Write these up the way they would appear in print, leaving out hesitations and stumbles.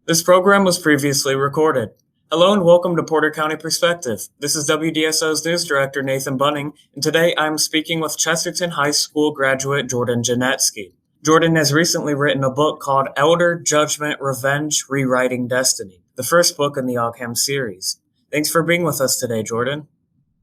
This program was previously recorded. Hello and welcome to Porter County Perspective. This is WDSO's News Director Nathan Bunning, and today I'm speaking with Chesterton High School graduate Jordan Genetski. Jordan has recently written a book called Elder Judgment, Revenge, Rewriting Destiny, the first book in the Ogham series. Thanks for being with us today, Jordan.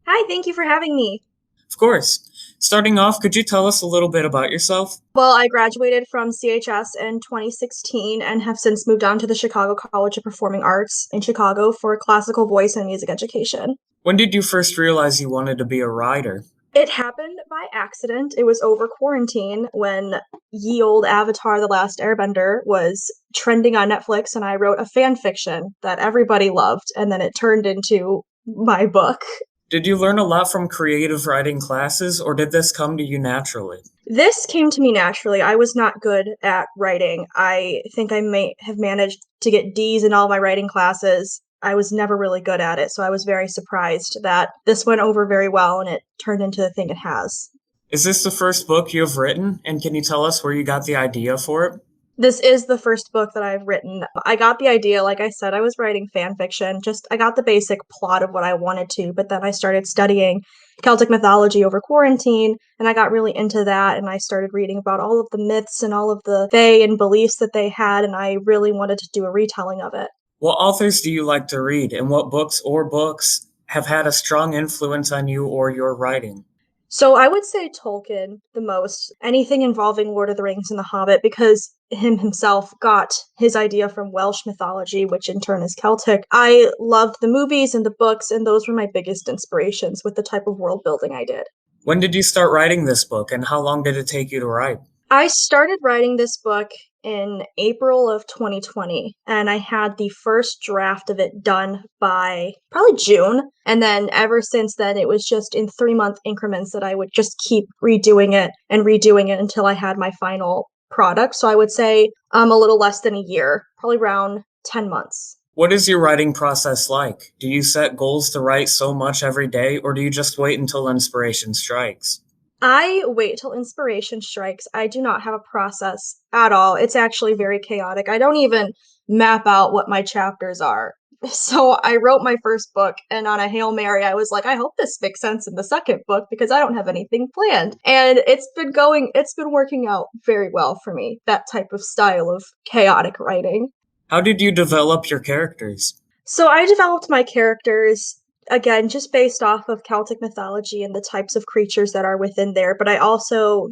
Hi, thank you for having me. Of course. Starting off, could you tell us a little bit about yourself? Well, I graduated from CHS in 2016 and have since moved on to the Chicago College of Performing Arts in Chicago for classical voice and music education. When did you first realize you wanted to be a writer? It happened by accident. It was over quarantine when ye old Avatar: The Last Airbender was trending on Netflix, and I wrote a fan fiction that everybody loved, and then it turned into my book. Did you learn a lot from creative writing classes, or did this come to you naturally? This came to me naturally. I was not good at writing. I think I may have managed to get D's in all my writing classes. I was never really good at it, so I was very surprised that this went over very well and it turned into the thing it has. Is this the first book you have written, and can you tell us where you got the idea for it? This is the first book that I've written. I got the idea, like I said, I was writing fan fiction. I got the basic plot of what I wanted to, but then I started studying Celtic mythology over quarantine, and I got really into that, and I started reading about all of the myths and all of the fae and beliefs that they had, and I really wanted to do a retelling of it. What authors do you like to read, and what books have had a strong influence on you or your writing? So I would say Tolkien the most. Anything involving Lord of the Rings and The Hobbit, because him himself got his idea from Welsh mythology, which in turn is Celtic. I loved the movies and the books, and those were my biggest inspirations with the type of world building I did. When did you start writing this book, and how long did it take you to write? I started writing this book in April of 2020, and I had the first draft of it done by probably June. And then ever since then, it was just in 3-month increments that I would just keep redoing it until I had my final product. So I would say a little less than a year, probably around 10 months. What is your writing process like? Do you set goals to write so much every day, or do you just wait until inspiration strikes? I wait till inspiration strikes. I do not have a process at all. It's actually very chaotic. I don't even map out what my chapters are. So I wrote my first book, and on a Hail Mary, I was like, I hope this makes sense in the second book because I don't have anything planned. And it's been working out very well for me, that type of style of chaotic writing. How did you develop your characters? So I developed my characters again just based off of Celtic mythology and the types of creatures that are within there, but I also,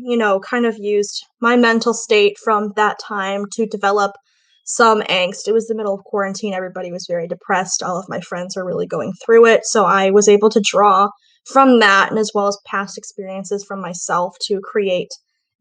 kind of used my mental state from that time to develop some angst. It was the middle of quarantine, everybody was very depressed, all of my friends were really going through it, so I was able to draw from that and as well as past experiences from myself to create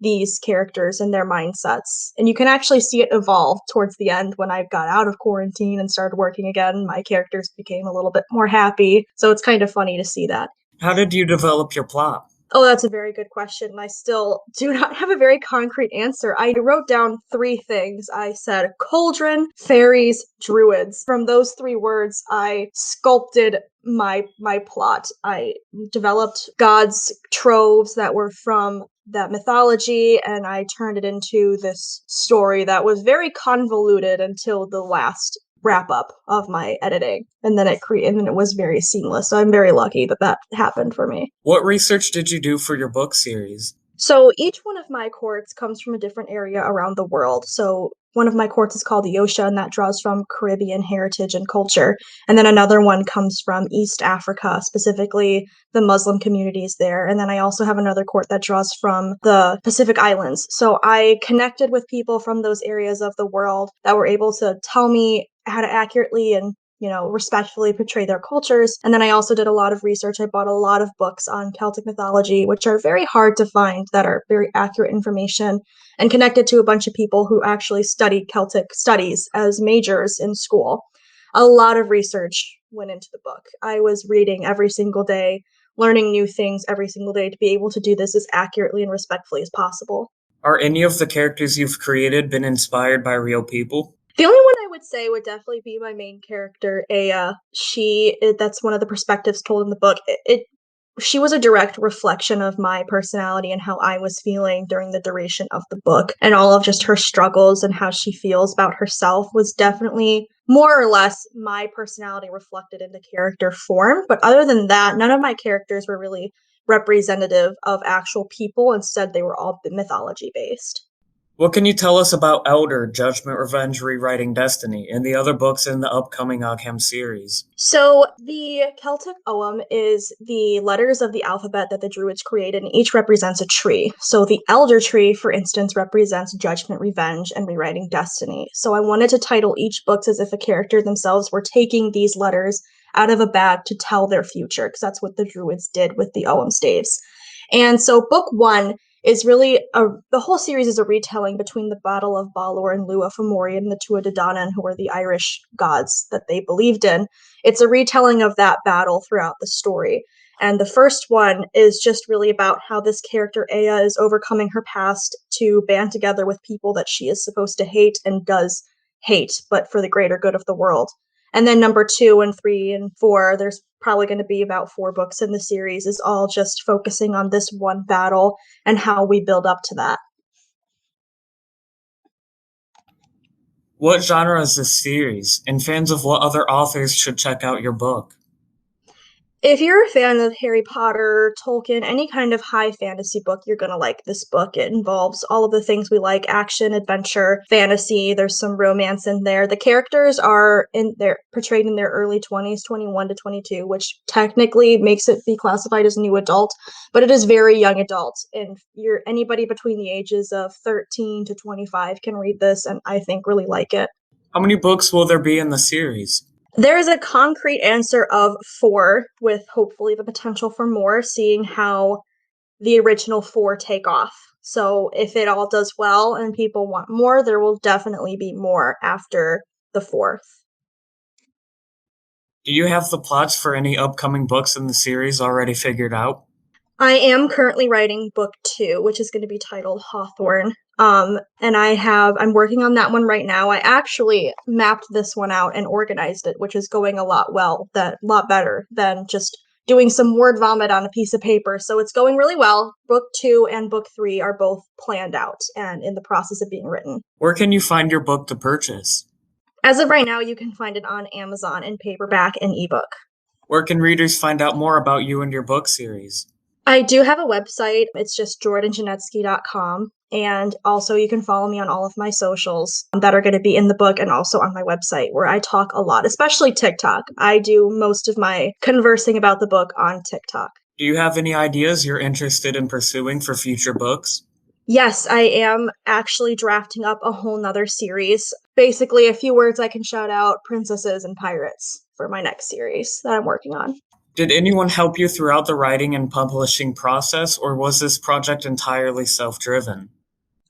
these characters and their mindsets. And you can actually see it evolve towards the end when I got out of quarantine and started working again. My characters became a little bit more happy. So it's kind of funny to see that. How did you develop your plot? Oh, that's a very good question. I still do not have a very concrete answer. I wrote down 3 things. I said cauldron, fairies, druids. From those 3 words, I sculpted my plot. I developed gods' troves that were from that mythology, and I turned it into this story that was very convoluted until the last wrap up of my editing, and then it was very seamless. So I'm very lucky that that happened for me. What research did you do for your book series? So each one of my courts comes from a different area around the world. So one of my courts is called the Yosha, and that draws from Caribbean heritage and culture. And then another one comes from East Africa, specifically the Muslim communities there. And then I also have another court that draws from the Pacific Islands. So I connected with people from those areas of the world that were able to tell me how to accurately and respectfully portray their cultures. And then I also did a lot of research. I bought a lot of books on Celtic mythology, which are very hard to find, that are very accurate information, and connected to a bunch of people who actually studied Celtic studies as majors in school. A lot of research went into the book. I was reading every single day, learning new things every single day to be able to do this as accurately and respectfully as possible. Are any of the characters you've created been inspired by real people? The only one I would say would definitely be my main character, Aya. That's one of the perspectives told in the book. It she was a direct reflection of my personality and how I was feeling during the duration of the book. And all of just her struggles and how she feels about herself was definitely more or less my personality reflected in the character form. But other than that, none of my characters were really representative of actual people. Instead, they were all mythology based. What can you tell us about Elder, Judgment, Revenge, Rewriting Destiny, and the other books in the upcoming Ogham series? So the Celtic Ogham is the letters of the alphabet that the Druids created, and each represents a tree. So the Elder Tree, for instance, represents Judgment, Revenge, and Rewriting Destiny. So I wanted to title each book as if a character themselves were taking these letters out of a bag to tell their future, because that's what the Druids did with the Ogham staves. And so book one is really the whole series is a retelling between the Battle of Balor and Lua Fomorian and the Tuatha Dé Danann, who were the Irish gods that they believed in. It's a retelling of that battle throughout the story. And the first one is just really about how this character, Aya, is overcoming her past to band together with people that she is supposed to hate and does hate, but for the greater good of the world. And then number 2 and 3 and 4, there's probably going to be about 4 books in the series, is all just focusing on this one battle and how we build up to that. What genre is this series, and fans of what other authors should check out your book? If you're a fan of Harry Potter, Tolkien, any kind of high fantasy book, you're going to like this book. It involves all of the things we like: action, adventure, fantasy. There's some romance in there. The characters are portrayed in their early 20s, 21 to 22, which technically makes it be classified as new adult, but it is very young adult. And anybody between the ages of 13 to 25 can read this and I think really like it. How many books will there be in the series? There is a concrete answer of 4, with hopefully the potential for more, seeing how the original 4 take off. So if it all does well and people want more, there will definitely be more after the 4th. Do you have the plots for any upcoming books in the series already figured out? I am currently writing book 2, which is going to be titled Hawthorne. And I'm working on that one right now. I actually mapped this one out and organized it, which is going a lot better than just doing some word vomit on a piece of paper. So it's going really well. Book 2 and book 3 are both planned out and in the process of being written. Where can you find your book to purchase? As of right now, you can find it on Amazon in paperback and ebook. Where can readers find out more about you and your book series? I do have a website. It's just JORDONGENETSKI.com. And also you can follow me on all of my socials that are going to be in the book and also on my website, where I talk a lot, especially TikTok. I do most of my conversing about the book on TikTok. Do you have any ideas you're interested in pursuing for future books? Yes, I am actually drafting up a whole nother series. Basically, a few words I can shout out: princesses and pirates, for my next series that I'm working on. Did anyone help you throughout the writing and publishing process, or was this project entirely self-driven?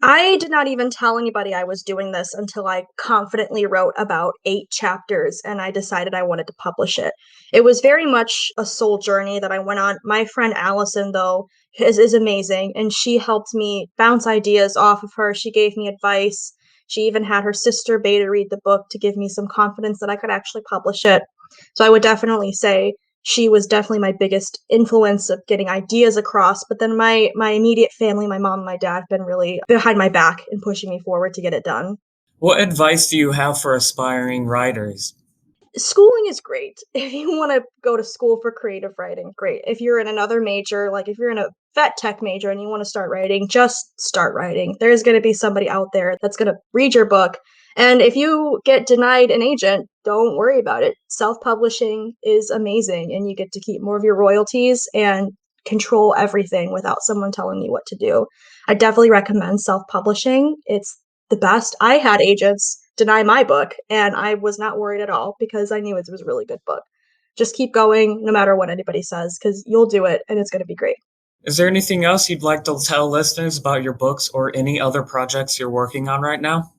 I did not even tell anybody I was doing this until I confidently wrote about 8 chapters and I decided I wanted to publish it. It was very much a soul journey that I went on. My friend Allison, though, is amazing, and she helped me bounce ideas off of her. She gave me advice. She even had her sister beta read the book to give me some confidence that I could actually publish it. So I would definitely say she was definitely my biggest influence of getting ideas across. But then my immediate family, my mom and my dad, have been really behind my back and pushing me forward to get it done. What advice do you have for aspiring writers? Schooling is great. If you want to go to school for creative writing, great. If you're in another major, like if you're in a vet tech major and you want to start writing, just start writing. There's going to be somebody out there that's going to read your book. And if you get denied an agent, don't worry about it. Self-publishing is amazing, and you get to keep more of your royalties and control everything without someone telling you what to do. I definitely recommend self-publishing. It's the best. I had agents deny my book, and I was not worried at all because I knew it was a really good book. Just keep going no matter what anybody says, because you'll do it and it's going to be great. Is there anything else you'd like to tell listeners about your books or any other projects you're working on right now?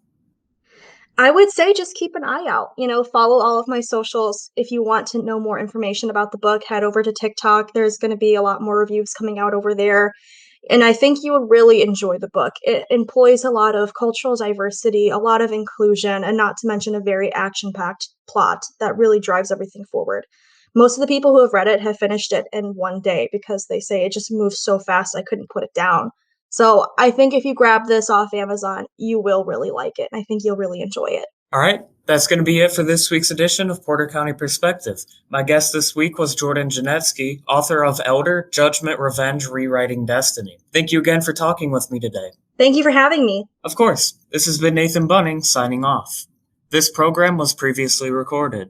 I would say just keep an eye out. Follow all of my socials. If you want to know more information about the book, head over to TikTok. There's going to be a lot more reviews coming out over there. And I think you would really enjoy the book. It employs a lot of cultural diversity, a lot of inclusion, and not to mention a very action-packed plot that really drives everything forward. Most of the people who have read it have finished it in one day because they say it just moves so fast I couldn't put it down. So I think if you grab this off Amazon, you will really like it. I think you'll really enjoy it. All right, that's going to be it for this week's edition of Porter County Perspective. My guest this week was Jordan Genetski, author of Elder, Judgment, Revenge, Rewriting Destiny. Thank you again for talking with me today. Thank you for having me. Of course, this has been Nathan Bunning signing off. This program was previously recorded.